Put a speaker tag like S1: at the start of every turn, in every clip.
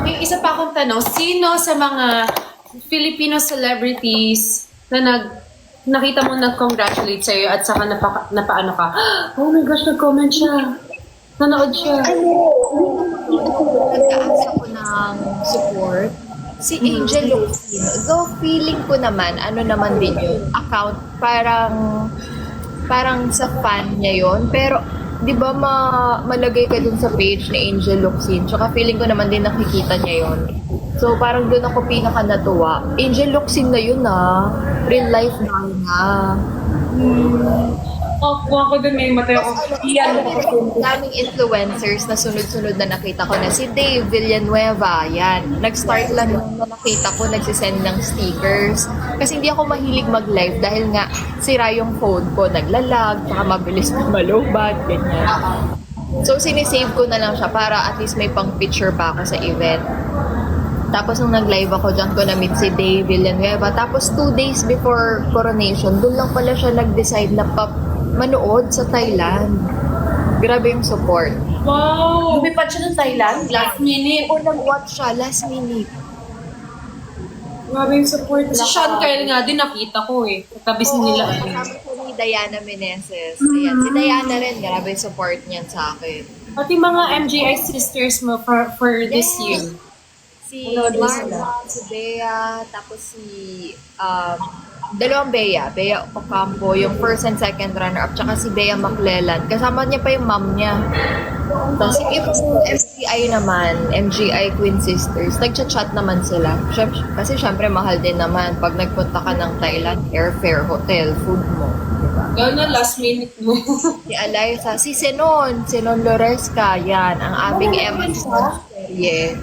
S1: May isa pa akong tanong. Sino sa mga Filipino celebrities na nakita mo nag-congratulate sa'yo at saka napaano ka? Oh my gosh, nag-comment siya. Nanood siya.
S2: Nag-aas ako ng support. Si Angel Locsin. Though feeling ko naman, ano naman din yun, account, parang sa fan niya yun. Pero, di ba malagay ka dun sa page ni Angel Locsin? Tsaka feeling ko naman din nakikita niya yun. So, parang dun ako pinaka natuwa. Angel Locsin na yun real life na.
S1: Oh, kuha ko dun may matay ako. Iyan.
S2: Daming influencers na sunod-sunod na nakita ko na si Dave Villanueva, yan. Nag-start lang nung nakita ko, nagsisend ng stickers. Kasi hindi ako mahilig mag-live dahil nga sira yung phone ko, naglalag, saka mabilis na malubat, ganyan. So, sinisave ko na lang siya para at least may pang-picture pa ako sa event. Tapos nung nag-live ako, dyan ko na-meet si Dave Villanueva. Tapos 2 days before coronation, doon lang pala siya nag-decide na manood sa Thailand. Grabe yung support.
S1: Wow! Lumipad siya ng Thailand? Last minute.
S2: O nag-watch siya, last minute.
S1: Grabe yung support. Si Sean Kyle nga din nakita ko eh. Katabis nila.
S2: Kasama ko ni Diana Meneses. Ayan, si Diana rin, grabe yung support niyan sa akin.
S1: Pati mga MGI sisters mo for this year.
S2: Si Marla, si Bea, tapos si dalawang Bea Ocampo, yung first and second runner-up, tsaka si Bea Maclellan. Kasama niya pa yung mom niya. Tapos yung MGI naman, MGI Twin Sisters, nagchat-chat naman sila. Kasi syempre mahal din naman pag nagpunta ka ng Thailand, airfare, hotel, food mo. Diba?
S1: Gano'n last minute mo.
S2: Si Alaysa, si Senon Loresca, yan, ang aming Emma sa serye.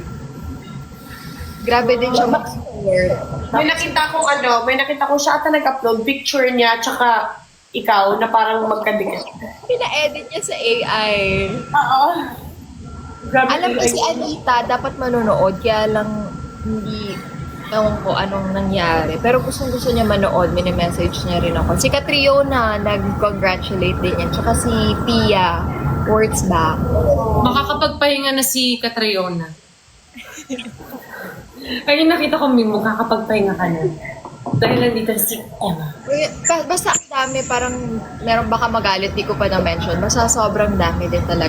S2: Grabe din siya mag-support.
S3: May nakita ko siya ata nag-upload picture niya tsaka ikaw na parang magkadikit.
S2: Pina-edit niya sa AI.
S3: Oo. Grabe.
S2: Alam ko si Anita, dapat manonood, kaya lang hindi, ewan ko anong nangyari. Pero gusto niya manood, mini-message niya rin ako. Si Catriona, nag-congratulate din yan. Tsaka si Pia, words back.
S1: Makakapagpahinga na si Catriona. Ayun, nakita ko Mimo, makakapagpahinga ka na. Dahil nandito si Emma.
S2: Basta ang dami, parang meron baka magalit, di ko pa na-mention. Basta sobrang dami din talaga.